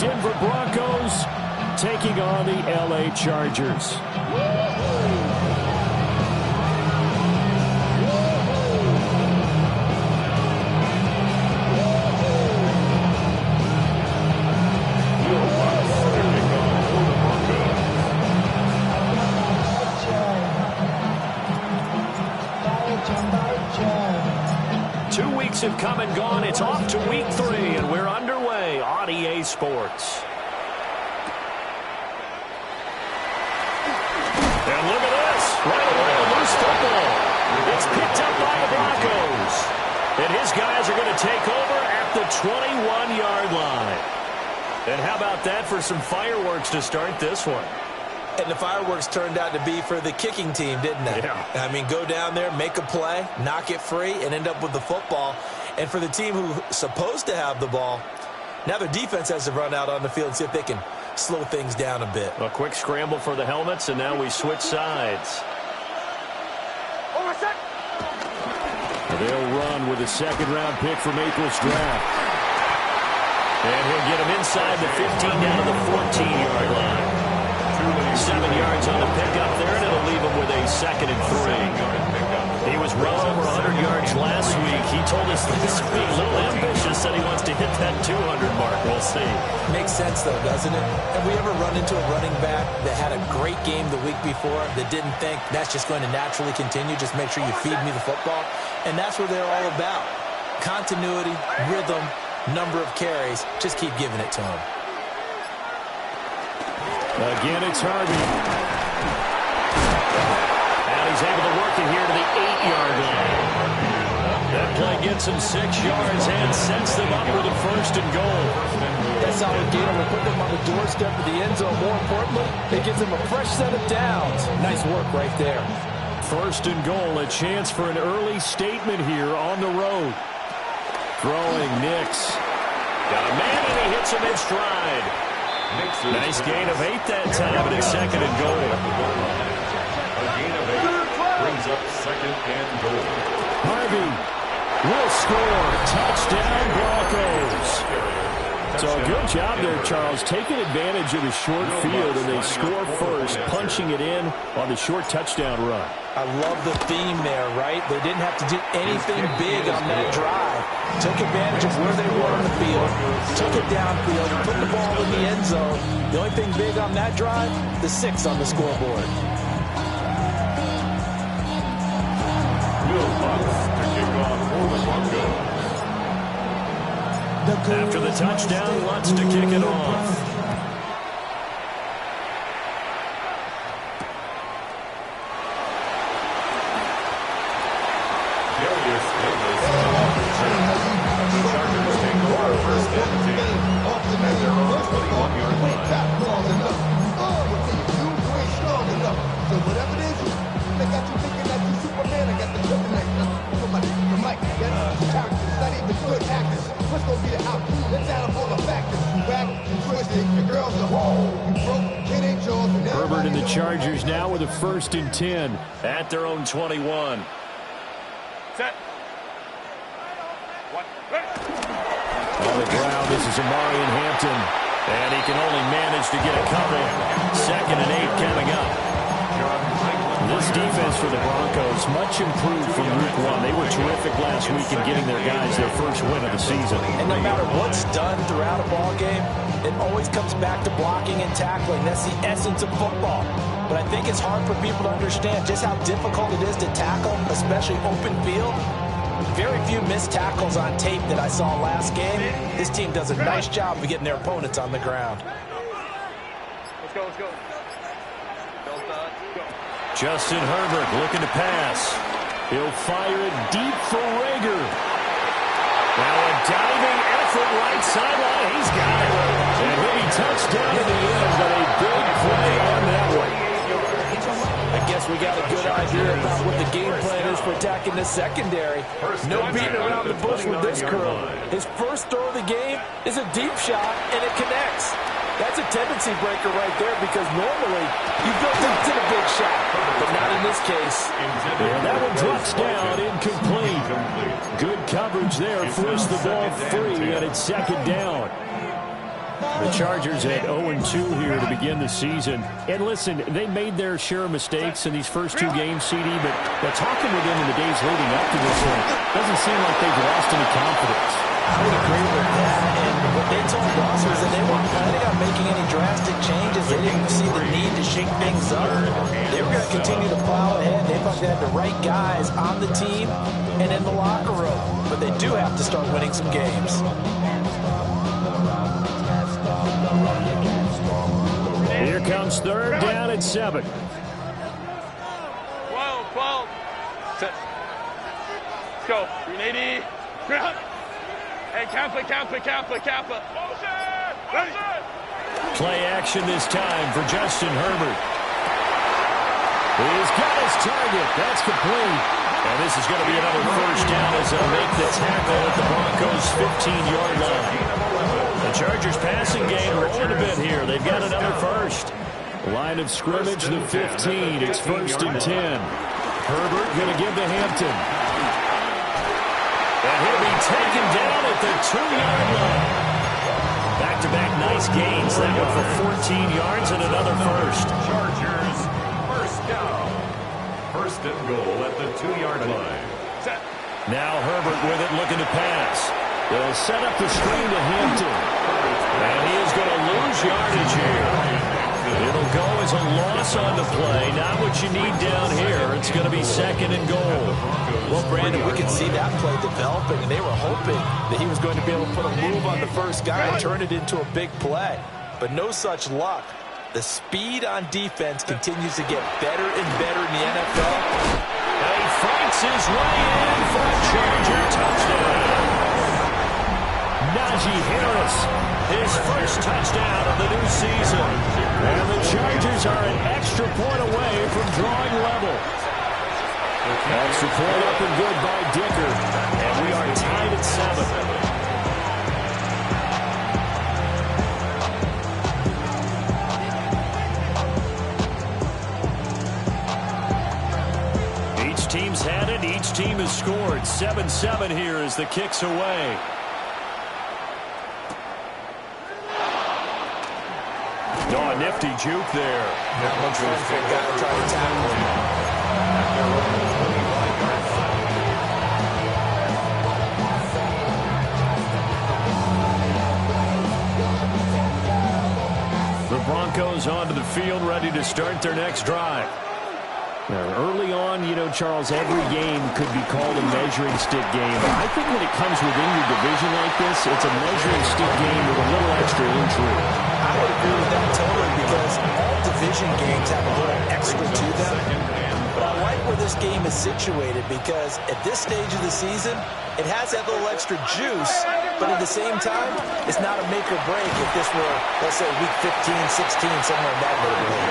Denver Broncos taking on the LA Chargers. Have come and gone. It's off to week 3, and we're underway on EA Sports. And look at this. Right away, a loose football. It's picked up by the Broncos. And his guys are going to take over at the 21-yard line. And how about that for some fireworks to start this one? And the fireworks turned out to be for the kicking team, didn't they? Yeah. I mean, go down there, make a play, knock it free, and end up with the football. And for the team who's supposed to have the ball, now their defense has to run out on the field and see if they can slow things down a bit. A quick scramble for the helmets, and now we switch sides. They'll run with a second-round pick from April's draft. And he'll get him inside the 15 down to the 14-yard line. 7 yards on the pickup there, and it'll leave him with a 2nd and 3. He was well over 100 yards last week. He told us this week, a little ambitious, said he wants to hit that 200 mark. We'll see. Makes sense, though, doesn't it? Have we ever run into a running back that had a great game the week before that didn't think that's just going to naturally continue? Just make sure you feed me the football. And that's what they're all about. Continuity, rhythm, number of carries. Just keep giving it to him. Again, it's Harvey. And he's able to work it here to the 8-yard line. That play gets him 6 yards and sets them up with a 1st and goal. That's how we get them. We put them on the doorstep of the end zone. More importantly, it gives them a fresh set of downs. Nice work right there. 1st and goal, a chance for an early statement here on the road. Throwing, Nix. Got a man, and he hits him in stride. Nice gain of 8 that time, and it's 2nd and goal. A gain of 8 brings up 2nd and goal. Harvey will score. Touchdown, Broncos. So a good job there, Charles, taking advantage of the short field, and they score first, punching it in on the short touchdown run. I love the theme there, right? They didn't have to do anything big on that drive. Took advantage of where they were on the field, took it downfield, put the ball in the end zone. The only thing big on that drive, the 6 on the scoreboard. Will Lutz to kick off for the Broncos. After the touchdown, Lutz to kick it off. Herbert and the Chargers now with a 1st and 10 at their own 21. Set. On the ground, this is Amari in Hampton. And he can only manage to get a couple. 2nd and 8 coming up. This defense for the Broncos, much improved from week 1. They were terrific last week in getting their guys their first win of the season. And no matter what's done throughout a ball game, it always comes back to blocking and tackling. That's the essence of football. But I think it's hard for people to understand just how difficult it is to tackle, especially open field. Very few missed tackles on tape that I saw last game. This team does a nice job of getting their opponents on the ground. Let's go, let's go. Justin Herbert looking to pass. He'll fire it deep for Rager. Now a diving effort right sideline. He's got it. And he'll be touchdown in the end, but a big play on that one. I guess we got a good idea about what the game plan is for attacking the secondary. No beating around the bush with this curl. His first throw of the game is a deep shot, and it connects. That's a tendency breaker right there because normally you build into the big shot, but not in this case. And that one drops down, incomplete. Good coverage there, forced the ball free, and it's 2nd down. The Chargers at 0-2 here to begin the season. And listen, they made their share of mistakes in these first two games, CD, but talking with them in the days leading up to this one, doesn't seem like they've lost any confidence. I would agree with that. And what they told us was that they weren't planning on making any drastic changes. They didn't see the need to shake things up. They were going to continue to plow ahead. They thought they had the right guys on the team and in the locker room. But they do have to start winning some games. Here comes third down at 7. 12, 12. Set. Let's go. 380. Hey, camp it. Play action this time for Justin Herbert. He's got his target. That's complete. And this is going to be another first down as they'll make the tackle at the Broncos' 15-yard line. The Chargers passing game rolling a bit here. They've got another first. Line of scrimmage, the 15. It's 1st and 10. Herbert going to give to Hampton. And he'll be taken down at the 2-yard line. Back-to-back nice gains. That one for 14 yards and another first. Chargers, first down. 1st and goal at the 2-yard line. Now Herbert with it, looking to pass. They'll set up the screen to Hampton. And he is going to lose yardage here. It'll go as a loss on the play. Not what you need down here. It's going to be 2nd and goal. Well, Brandon, we could see that play developing, and they were hoping that he was going to be able to put a move on the first guy and turn it into a big play. But no such luck. The speed on defense continues to get better and better in the NFL. And he fights his way in for a Charger touchdown. Najee Harris, his first touchdown of the new season. And the Chargers are an extra point away from drawing level. Extra point up and good by Dicker. And we are tied at 7. Each team's had it. Each team has scored. 7-7 here as the kick's away. Oh, a nifty juke there. Looks for a guy to try to tackle him. The Broncos onto the field, ready to start their next drive. Now, early on, you know, Charles, every game could be called a measuring stick game. But I think when it comes within your division like this, it's a measuring stick game with a little extra intrigue. I would agree with that totally because all division games have a little extra to them. But I like where this game is situated because at this stage of the season, it has that little extra juice, but at the same time, it's not a make or break if this were, let's say, week 15, 16, somewhere in that neighborhood.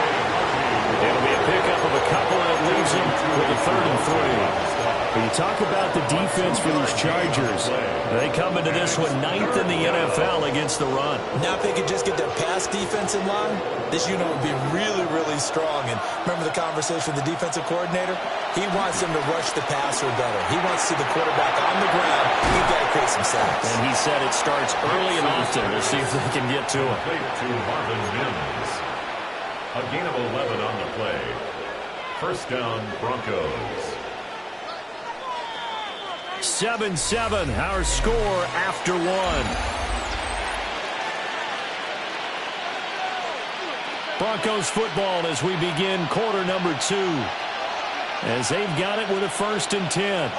It'll be a pickup of a couple, and it leaves him with a 3rd and 3. When you talk about the defense for these Chargers, they come into this one 9th in the NFL against the run. Now, if they could just get their pass defense in line, this unit would be really, really strong. And remember the conversation with the defensive coordinator? He wants them to rush the passer better. He wants to see the quarterback on the ground. He's got to create some sacks. And he said it starts early and often. We'll see if they can get to him. To Marvin Mims. A gain of 11 on the play. 1st down, Broncos. 7-7, our score after 1. Broncos football as we begin quarter number 2. As they've got it with a 1st and 10.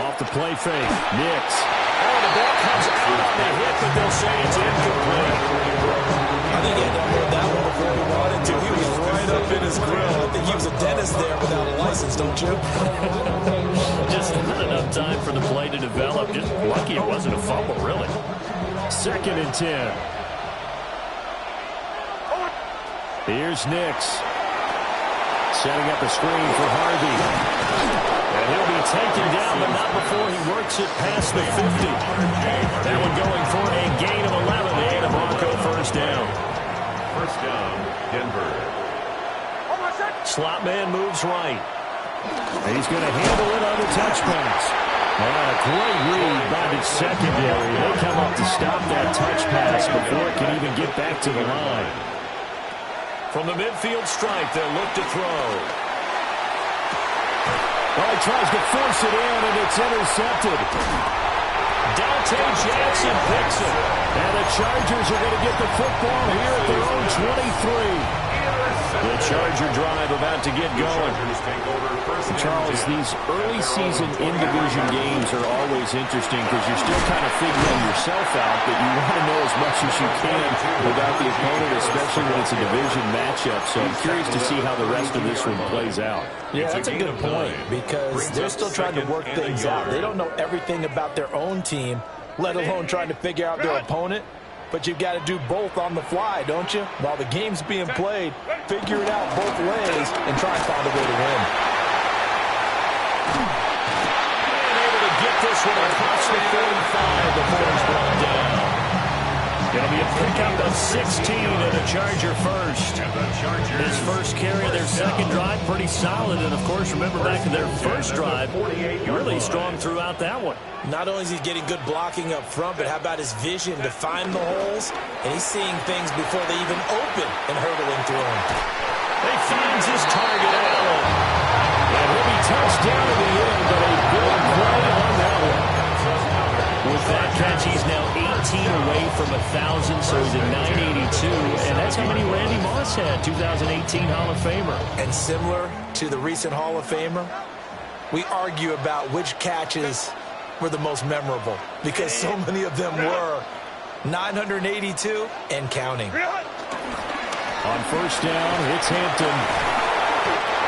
Off the play fake, Nix. Oh, the ball comes out on the hit, but they'll say it's incomplete. I think he had to hold that one before he wanted to. He was right up in his grill. I think he was a dentist there without a license, don't you? Just not enough time for the play to develop. Just lucky it wasn't a fumble, really. 2nd and 10. Here's Nix. Setting up a screen for Harvey. And he'll be taken down, but not before he works it past the 50. That one going for a gain of 11. And a Bronco 1st down. 1st down, Denver. Slot man moves right. And he's going to handle it on the touch pass. And a great read by the secondary. They come up to stop that touch pass before it can even get back to the line. From the midfield stripe, they'll look to throw. Well, he tries to force it in, and it's intercepted. Dante Jackson picks it. And the Chargers are going to get the football here at their own 23. The Charger drive about to get going. Charles, these early season in-division games are always interesting because you're still kind of figuring yourself out, but you want to know as much as you can about the opponent, especially when it's a division matchup. So I'm curious to see how the rest of this one plays out. Yeah, that's a good point because they're still trying to work things out. They don't know everything about their own team, let alone trying to figure out their opponent. But you've got to do both on the fly, don't you? While the game's being played, figure it out both ways and try and find a way to win. And able to get this one across the 45 before it's brought down. It'll be a pickup of 16 and a Charger first. His first carry of their second drive, pretty solid. And, of course, remember back to their first drive, really strong throughout that one. Not only is he getting good blocking up front, but how about his vision to find the holes? And he's seeing things before they even open and hurdling through them. He finds his target, Allen. And he'll be touched down to the end, but a good play on that one. With that catch, he's now 18 away from 1,000, so he's at 982. And that's how many Randy Moss had, 2018 Hall of Famer. And similar to the recent Hall of Famer, we argue about which catches were the most memorable because so many of them were 982 and counting. On first down, it's Hampton.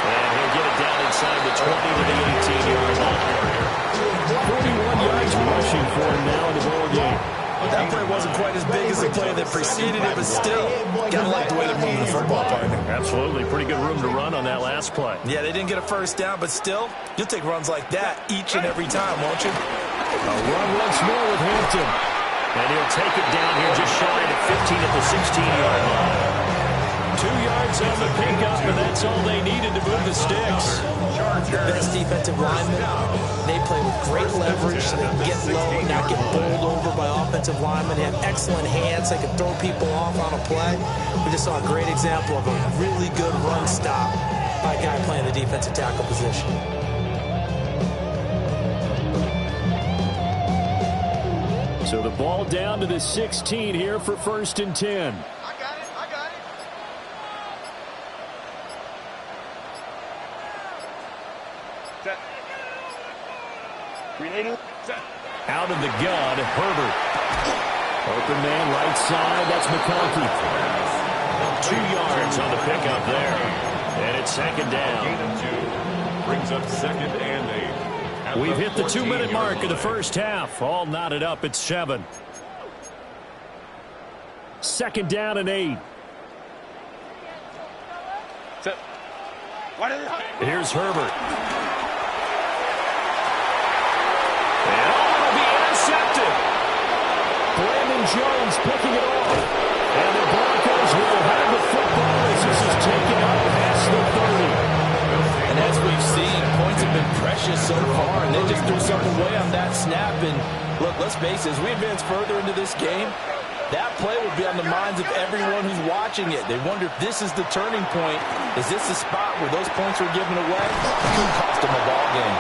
And he'll get it down inside the 20 to the 18-yard line. 41 yards rushing for him now in the ball game. That play wasn't quite as big as the play that preceded it, but still, gotta like the way they're moving the football, partner. Absolutely. Pretty good room to run on that last play. Yeah, they didn't get a first down, but still, you'll take runs like that each and every time, won't you? A run once more with Hampton. And he'll take it down here just shy of 15 at the 16-yard line. 2 yards on the pickup, and that's all they needed to move the sticks. Best defensive linemen, they play with great leverage so they can get low and not get bowled over by offensive linemen. They have excellent hands. They can throw people off on a play. We just saw a great example of a really good run stop by a guy playing the defensive tackle position. So the ball down to the 16 here for 1st and 10. Out of the gun, Herbert. Open man right side, that's McConkey. 2 yards on the pickup there. And it's second down. Brings up 2nd and 8. We've hit the 2-minute mark of the first half. All knotted up at 7. 2nd down and 8. Here's Herbert. Jones picking it off. And the Broncos will have the football as this is taken out past the 30. And as we've seen, points have been precious so far, and they just threw something away on that snap. And look, let's face it, as we advance further into this game, that play will be on the minds of everyone who's watching it. They wonder if this is the turning point. Is this the spot where those points were given away? It could cost them a ball game.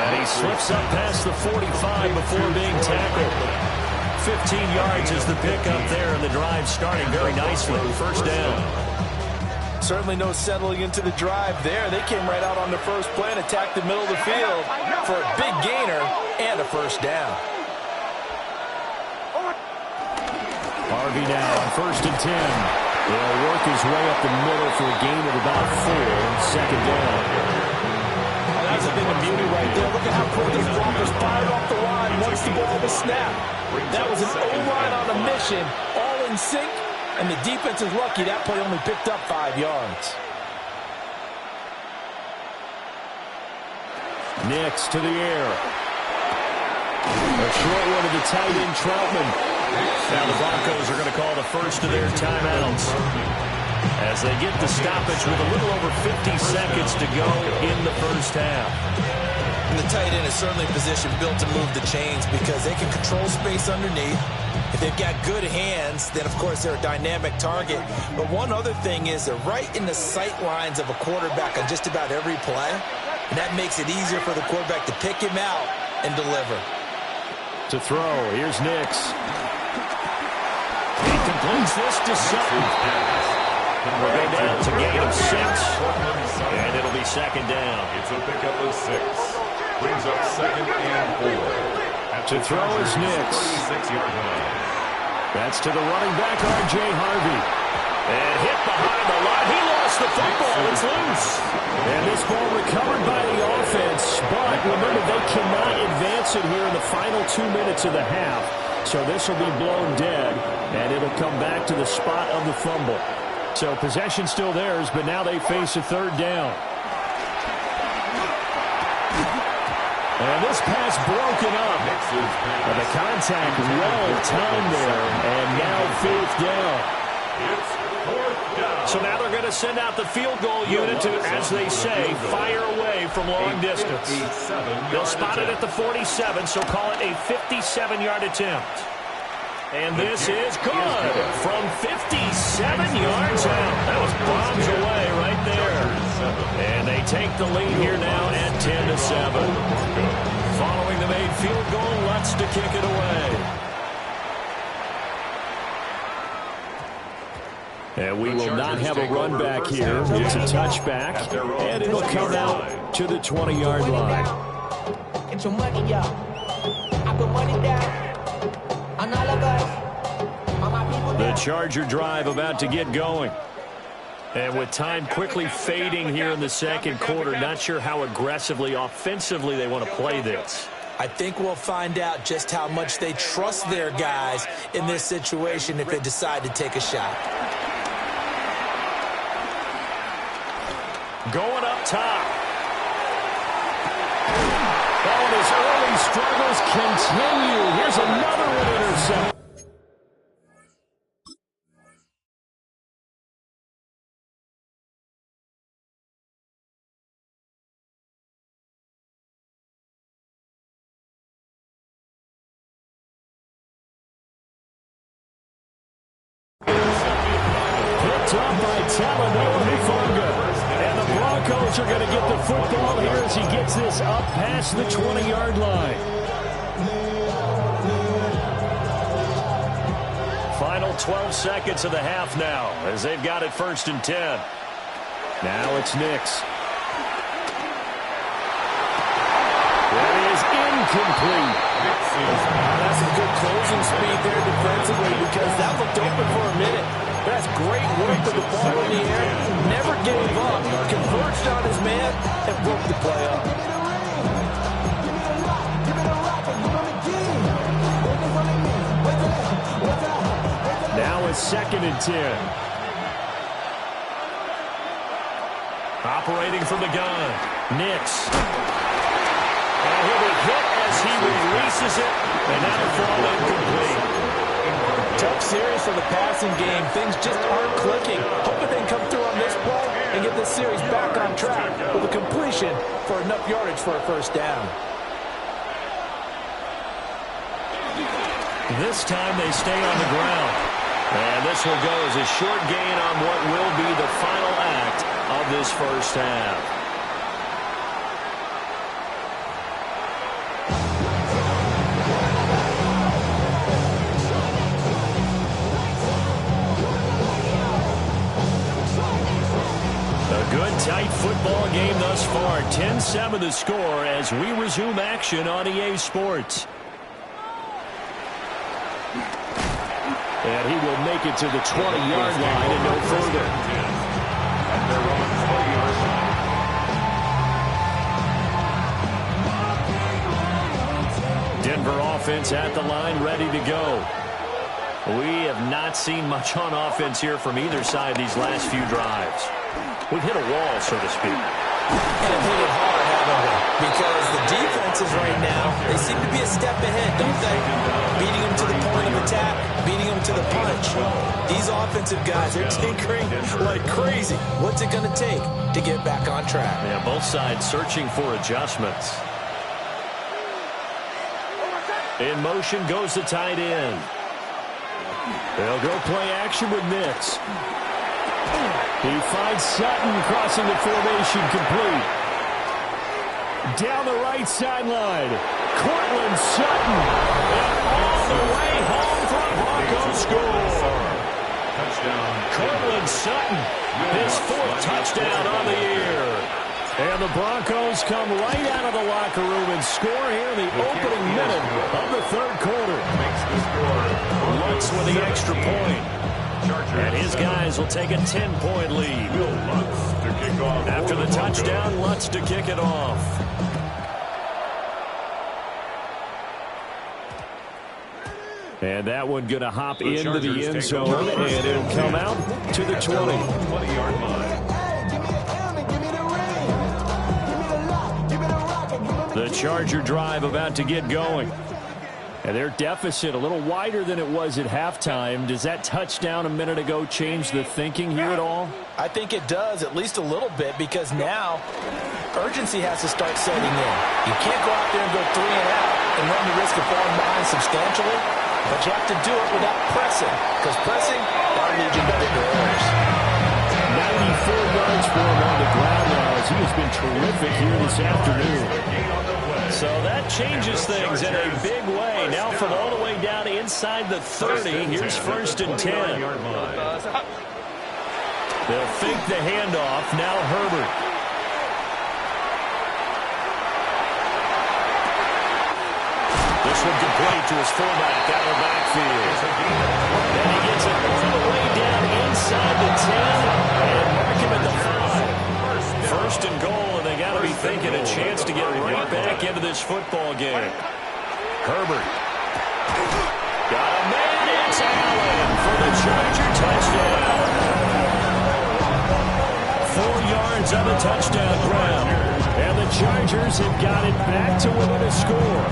And he slips up past the 45 before being tackled. 15 yards is the pickup there, and the drive starting very nicely. First down. Certainly no settling into the drive there. They came right out on the first play and attacked the middle of the field for a big gainer and a first down. Harvey now on 1st and 10. He'll work his way up the middle for a gain of about 4. Second down. That's the thing of beauty right there. Look at how quick these blockers fired off the line once the ball was snapped. That was an O-line on a mission, all in sync, and the defense is lucky that play only picked up 5 yards. Next to the air. A short one to the tight end, Troutman. Now the Broncos are going to call the first of their timeouts as they get the stoppage with a little over 50 seconds to go in the first half. And the tight end is certainly a position built to move the chains because they can control space underneath. If they've got good hands, then, of course, they're a dynamic target. But one other thing is they're right in the sight lines of a quarterback on just about every play. And that makes it easier for the quarterback to pick him out and deliver. To throw, here's Nix. He completes this to Sutton. We'll go down to gain of 6. And it'll be second down. It's a pickup of 6. Brings up second and 4. To throw is Nix. 36-yard line. That's to the running back, R.J. Harvey. And hit behind the line. He lost the football. It's loose. And this ball recovered by the offense. But remember, they cannot advance it here in the final 2 minutes of the half. So this will be blown dead, and it'll come back to the spot of the fumble. So possession still theirs, but now they face a third down. And this pass broken up. And the contact well timed there. And now 4th down. It's 4th down. So now they're going to send out the field goal unit to, as they say, fire away from long distance. They'll spot it at the 47, so call it a 57-yard attempt. And this is good from 57 yards out. That was bombs away right there. And they take the lead here now at 10-7. Following the made field goal, Lutz to kick it away. And we will not have a run back here. It's a touchback, and it'll come out to the 20-yard line. Get your money, y'all. I put money down on all of us. On my people. The Charger drive about to get going. And with time quickly fading here in the second quarter, not sure how aggressively, offensively they want to play this. I think we'll find out just how much they trust their guys in this situation if they decide to take a shot. Going up top. Oh, and his early struggles continue. Here's another one intercepted. Picked up by Talanoa Hufanga. And the Broncos are going to get the football here as he gets this up past the 20-yard line. Final 12 seconds of the half now as they've got it 1st and 10. Now it's Nix. That is incomplete. That's some good closing speed there defensively because that looked open for a minute. That's great work with the ball in the air. Never gave up. Converged on his man and broke the play up. Now it's 2nd and 10. Operating from the gun. Nix. And he'll be hit as he releases it. And that'll fall incomplete. Tough series for the passing game. Things just aren't clicking. Hoping they can come through on this play and get this series back on track with a completion for enough yardage for a 1st down. This time they stay on the ground. And this will go as a short gain on what will be the final act of this 1st half. Good, tight football game thus far. 10-7 the score as we resume action on EA Sports. And he will make it to the 20-yard line and no further. Denver offense at the line, ready to go. We have not seen much on offense here from either side these last few drives. We've hit a wall, so to speak. And hit it hard, haven't we? Because the defenses right now, they seem to be a step ahead, don't they? Beating them to the point of attack, beating them to the punch. These offensive guys, they're tinkering like crazy. What's it going to take to get back on track? Yeah, both sides searching for adjustments. In motion goes the tight end. They'll go play action with Nix. He finds Sutton crossing the formation complete. Down the right sideline. Cortland Sutton. And all the way home for a Broncos score. Touchdown. Cortland Sutton, his 4th touchdown on the year. And the Broncos come right out of the locker room and score here in the opening minute of the 3rd quarter. Makes the score. Lutz with the extra point. And his guys will take a 10-point lead. Will Lutz to kick off. After the touchdown, Lutz to kick it off. And that one going to hop into the end zone, and it'll come out to the 20. 20-yard line. The Charger drive about to get going. And their deficit a little wider than it was at halftime. Does that touchdown a minute ago change the thinking here at all? I think it does, at least a little bit, because now urgency has to start setting in. You can't go out there and go 3 and out and run the risk of falling behind substantially, but you have to do it without pressing, because pressing, that'll lead you to bigger errors. 94 yards for him on the ground now as he has been terrific here this afternoon. So that changes things in a big way. Now from all the way down inside the 30, here's 1st and 10. They'll fake the handoff. Now Herbert. This one complete to his fullback out of the backfield. And he gets it all the way down inside the 10 and mark him at the 5. 1st and goal, and they got to be thinking a chance to get right back into this football game. Herbert. Got a man. It's Allen for the Charger touchdown. 4 yards on the touchdown grab. And the Chargers have got it back to within a score.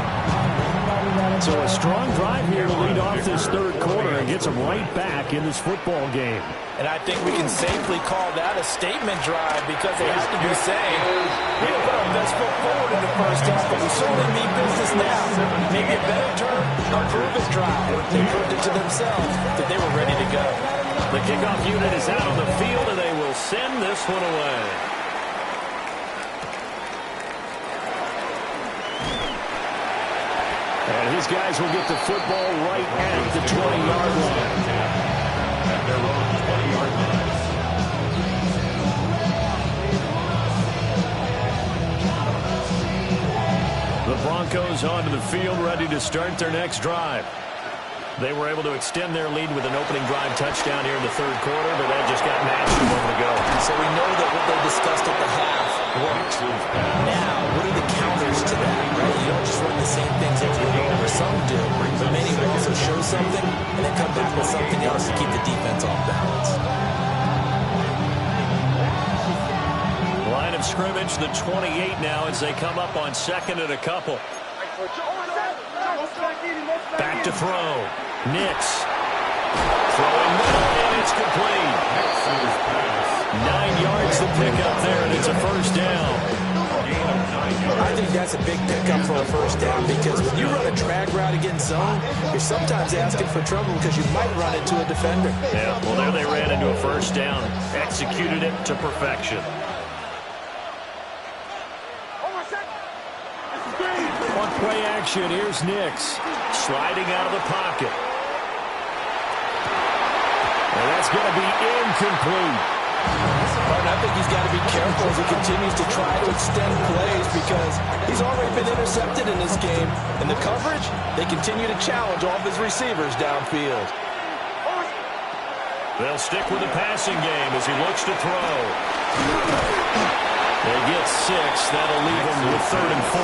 So a strong drive here to lead off this 3rd quarter and gets them right back in this football game. And I think we can safely call that a statement drive because they have to be saying, we don't put our best foot forward in the 1st half, but we certainly mean business now. Maybe a better term, a prove-it drive. They proved it to themselves that they were ready to go. The kickoff unit is out on the field, and they will send this one away. And his guys will get the football right at the 20-yard line. At their own 20-yard line. The Broncos onto the field, ready to start their next drive. They were able to extend their lead with an opening drive touchdown here in the 3rd quarter, but that just got matched a moment ago. So we know that what they discussed at the half worked. Now, what are the counters to that, right? You don't just run the same things over and over. Some do, but many will also show something and then come back with something else to keep the defense off balance. Line of scrimmage, the 28 now as they come up on 2nd and a couple. Back to throw. Nix. Throwing middle, and it's complete. 9 yards to pick up there, and it's a 1st down. I think that's a big pickup for a 1st down because when you run a drag route against zone, you're sometimes asking for trouble because you might run into a defender. Yeah, well, there they ran into a 1st down. Executed it to perfection. On play action, here's Nix. Sliding out of the pocket. And that's going to be incomplete. I think he's got to be careful as he continues to try to extend plays because he's already been intercepted in this game. And the coverage, they continue to challenge all of his receivers downfield. They'll stick with the passing game as he looks to throw. They get 6. That'll leave them with 3rd and 4.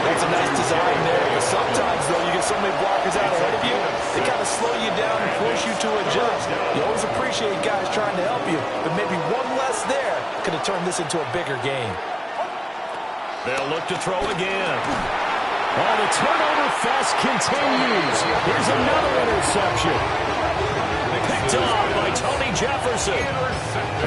That's a nice design there. But sometimes, though, you get so many blockers out ahead of you, they kind of slow you down and force you to adjust. You always appreciate guys trying to help you, but maybe one less there could have turned this into a bigger game. They'll look to throw again. Oh, the turnover fest continues. Here's another interception. Picked off by Tony Jefferson.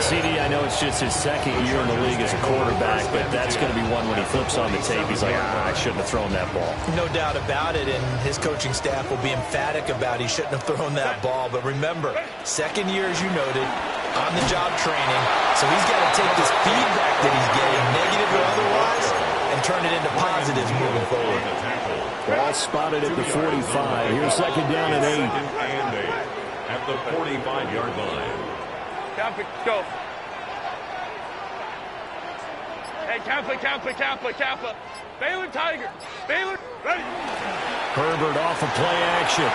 CD, I know it's just his second year in the league as a quarterback, but that's going to be one when he flips on the tape. He's like, I shouldn't have thrown that ball. No doubt about it, and his coaching staff will be emphatic about he shouldn't have thrown that ball. But remember, second year, as you noted, on-the-job training, so he's got to take this feedback that he's getting, negative or otherwise, and turn it into positives moving forward. Ball spotted at the 45. Here's second down and 8. At the 45-yard line. Kappa, go. Hey, Kappa. Baylor Tiger. Baylor, ready. Herbert off of play action.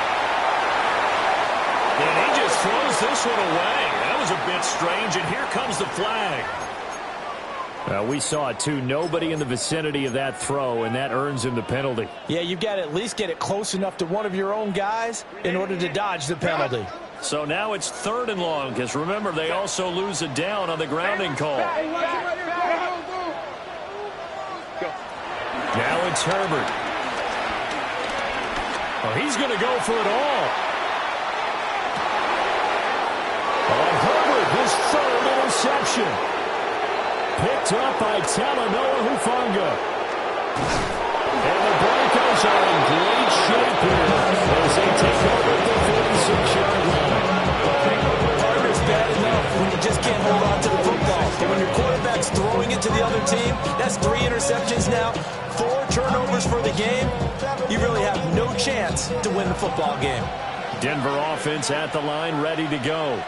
And he just throws this one away. That was a bit strange, and here comes the flag. We saw it, too. Nobody in the vicinity of that throw, and that earns him the penalty. Yeah, you've got to at least get it close enough to one of your own guys in order to dodge the penalty. So now it's 3rd and long, because remember, they also lose a down on the grounding call. Now it's Herbert. Oh, he's going to go for it all. Herbert, his 3rd interception. Picked up by Talanoa Hufanga. And the Broncos are in great shape here as they take over at the 46-yard line. Partner's bad enough when you just can't hold on to the football. And when your quarterback's throwing it to the other team, that's 3 interceptions now, 4 turnovers for the game. You really have no chance to win the football game. Denver offense at the line, ready to go.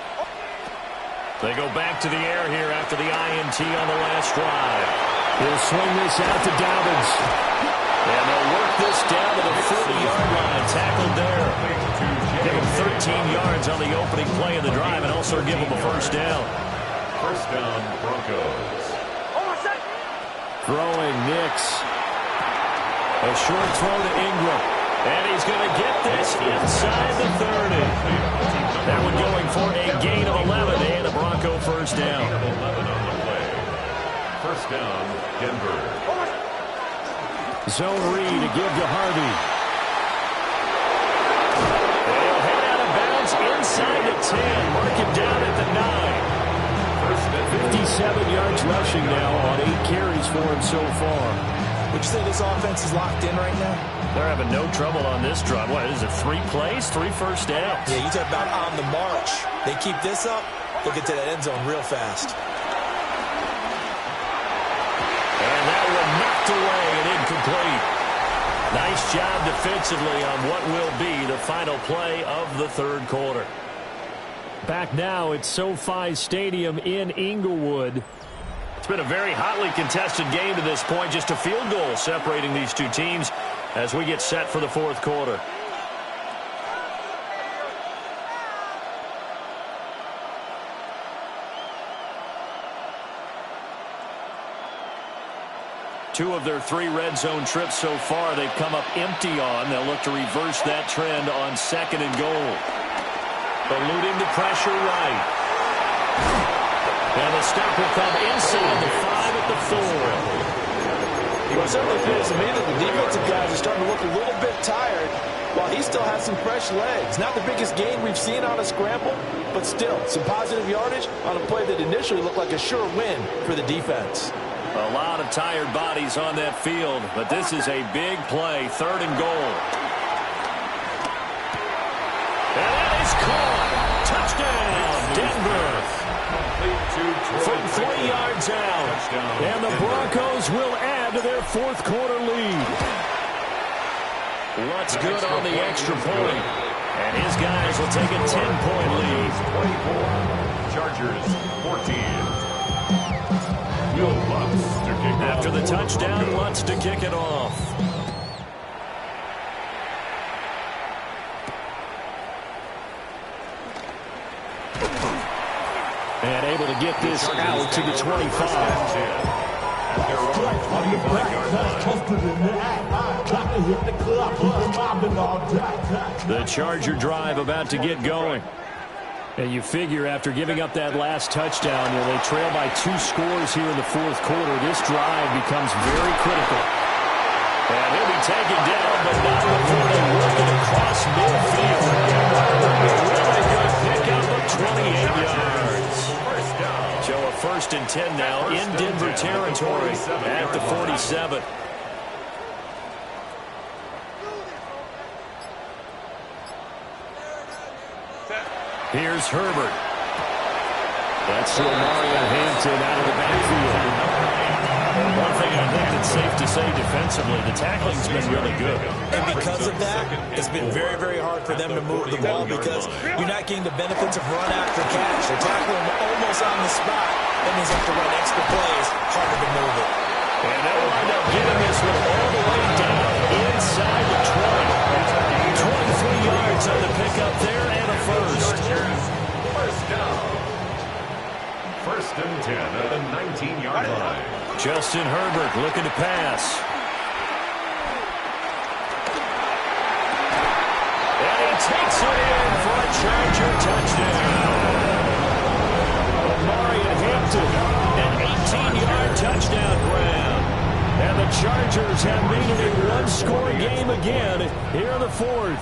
They go back to the air here after the INT on the last drive. He'll swing this out to Dobbins. And they'll work this down to the 40-yard line. Tackled there. Give him 13 yards on the opening play of the drive and also give him a first down. First down, Broncos. Throwing Nix. A short throw to Ingram. And he's going to get this inside the 30. That one going for a gain of 11 and a Bronco first down. 11 on the play. First down, Denver. Zone read to give to Harvey. They'll head out of bounds inside the 10. Mark it down at the 9. 57 yards rushing now on 8 carries for him so far. Would you say this offense is locked in right now? They're having no trouble on this drive. What is it, 3 plays, 3 first downs? Yeah, you talk about on the march. They keep this up, they'll get to that end zone real fast. And that one knocked away and incomplete. Nice job defensively on what will be the final play of the 3rd quarter. Back now at SoFi Stadium in Inglewood. It's been a very hotly contested game to this point. Just a field goal separating these two teams as we get set for the 4th quarter. Two of their 3 red zone trips so far they've come up empty on. They'll look to reverse that trend on 2nd and goal. Eluding the pressure right. And the stop will come inside the 5 at the 4. Well, it certainly appears to me that the defensive guys are starting to look a little bit tired while he still has some fresh legs. Not the biggest gain we've seen on a scramble, but still some positive yardage on a play that initially looked like a sure win for the defense. A lot of tired bodies on that field, but this is a big play, 3rd and goal. And that is caught. Touchdown, Denver. From 40 yards out. And the Broncos will add to their 4th quarter lead. What's good on the extra point. And his guys will take a 10-point lead. 24. Chargers, 14. After the touchdown, Lutz to kick it off. And able to get this out to the 25. The Charger drive about to get going. And you figure after giving up that last touchdown, they trail by 2 scores here in the 4th quarter. This drive becomes very critical. And he'll be taken down, but not before they work it across midfield. A really good pickup of 28 yards. first and 10 now in Denver territory at the 47. Here's Herbert. That's Mario Hampton out of the backfield. One thing I think that's safe to say defensively, the tackling's been really good. And because of that, it's been very, very hard for them to move the ball because you're not getting the benefits of run after catch. They're tackling him almost on the spot. That means you have to run extra plays, harder to move it. And they'll wind up getting this one all the way down inside the 20. 23 yards on the pickup there and a first. First down. First and 10 at the 19-yard line. Justin Herbert looking to pass. And he takes it in for a Charger touchdown. Marion Hampton, an 18-yard touchdown grab. And the Chargers have made it a one-score game again here in the fourth.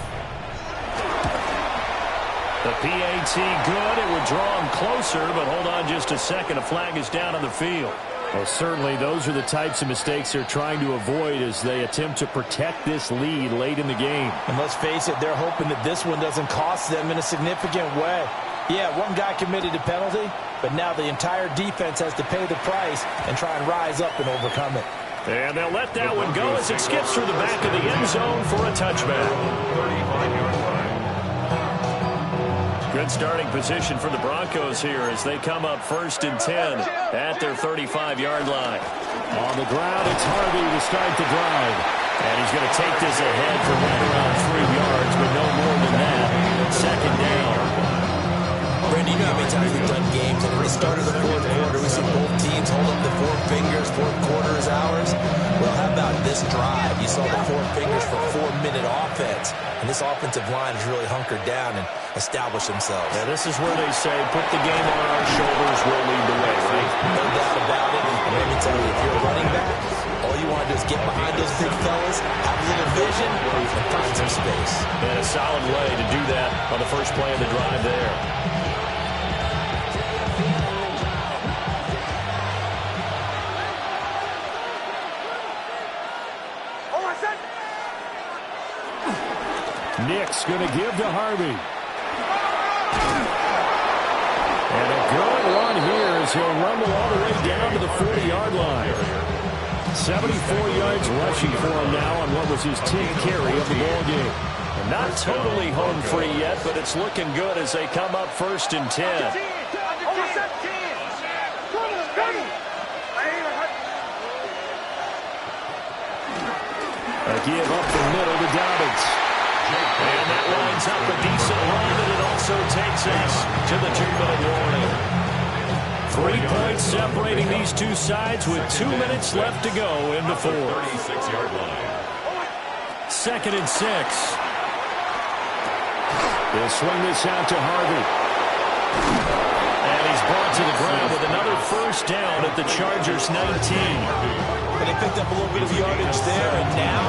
The PAT good. It would draw him closer, but hold on just a second. A flag is down on the field. Well, certainly those are the types of mistakes they're trying to avoid as they attempt to protect this lead late in the game. And let's face it, they're hoping that this one doesn't cost them in a significant way. Yeah, one guy committed a penalty, but now the entire defense has to pay the price and try and rise up and overcome it. And they'll let that one go as it skips through the back of the end zone for a touchback. 35-yard line. Good starting position for the Broncos here as they come up first and 10 at their 35-yard line. On the ground, it's Harvey to start the drive. And he's going to take this ahead for right around 3 yards, but no more than that. Second down. Randy, you know how many times we've done games, and at the start of the fourth quarter, we see both teams hold up the four fingers, fourth quarter is ours. Well, how about this drive? You saw the four fingers for 4-minute offense, and this offensive line has really hunkered down and established themselves. Now, this is where they say, put the game on our shoulders, we'll lead the way, right? No doubt about it. And let me tell you, if you're a running back, all you want to do is get behind those big fellas, have a little vision, and find some space. And a solid way to do that on the first play of the drive there. Nick's going to give to Harvey. And a good run here as he'll rumble all the way down to the 40-yard line. 74 yards rushing for him now on what was his 10th carry of the ball game. And not totally home free yet, but it's looking good as they come up first and 10. A give up the middle to Dobbins. And that lines up a decent run, and it also takes us to the 2-minute warning. 3 points separating these two sides with 2 minutes left to go in the fourth. 36-yard line. Second and 6. They'll swing this out to Harvey. And he's brought to the ground with another first down at the Chargers' 19. And they picked up a little bit of yardage there, and now,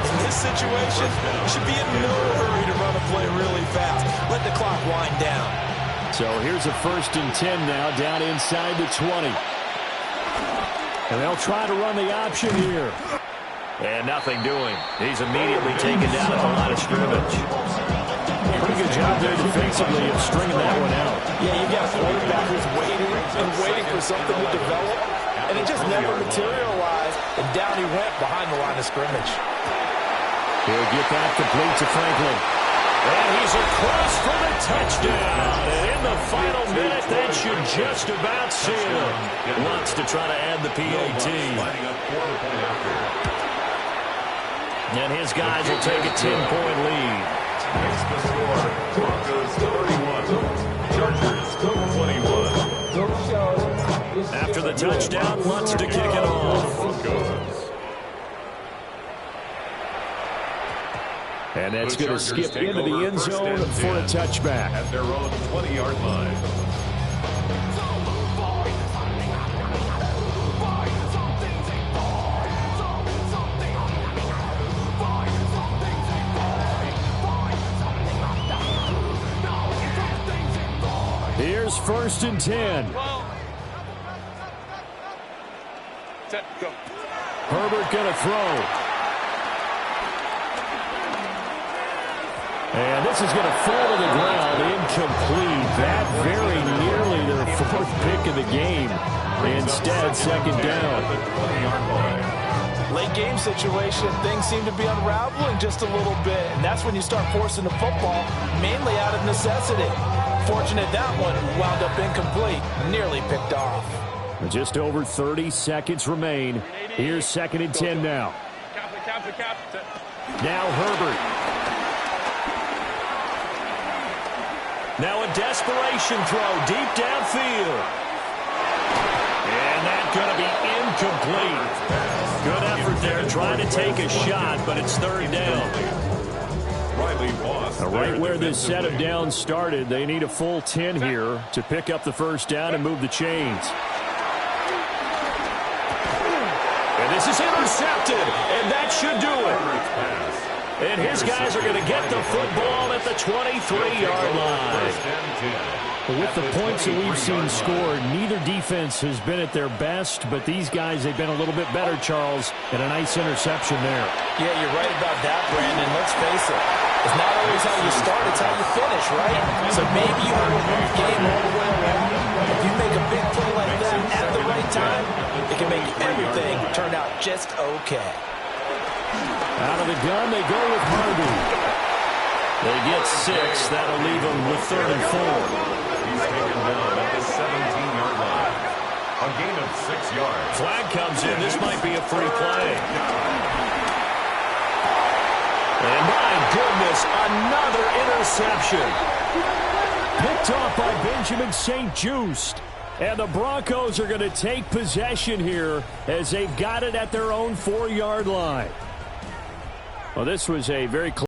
in this situation, you should be in no hurry to run a play really fast. Let the clock wind down. So here's a first and 10 now down inside the 20. And they'll try to run the option here. And nothing doing. He's immediately taken down at the line of scrimmage. Pretty good job there defensively of stringing that one out. Yeah, you got a quarterback who's waiting and waiting for something to develop, and it just never materialized, and down he went behind the line of scrimmage. He'll get that complete to Franklin. And he's across for the touchdown. And in the final minute, that should just about seal him. Wants to try to add the PAT. And his guys will take a 10-point lead. Makes the score. Broncos 31. Chargers 21. After the touchdown, wants to kick it off. And that's going to skip into the end zone for a touchback. At their own 20-yard line. Here's first and 10. Set, go. Herbert going to throw. And this is going to fall to the ground, incomplete. That very nearly their fourth pick of the game. Instead, second down. Late game situation, things seem to be unraveling just a little bit, and that's when you start forcing the football, mainly out of necessity. Fortunate that one wound up incomplete, nearly picked off. Just over 30 seconds remain. Here's 2nd and 10 now. Now Herbert. Now a desperation throw deep downfield. And that's going to be incomplete. Good effort there trying to take a shot, but it's 3rd down. Right where this set of downs started, they need a full 10 here to pick up the 1st down and move the chains. And this is intercepted, and that should do it. And his guys are going to get the football at the 23-yard line. With the points that we've seen scored, neither defense has been at their best, but these guys, they've been a little bit better, Charles, and a nice interception there. Yeah, you're right about that, Brandon. Let's face it. It's not always how you start, it's how you finish, right? So maybe you have a weak game all the way around. If you make a big play like that at the right time, it can make everything turn out just okay. Out of the gun, they go with Hardy. They get 6. That'll leave them with 3rd and 4. He's taken down at the 17-yard line. A gain of 6 yards. Flag comes in. This might be a free play. And my goodness, another interception. Picked off by Benjamin St-Juste. And the Broncos are going to take possession here as they've got it at their own 4-yard line. Well, this was a very close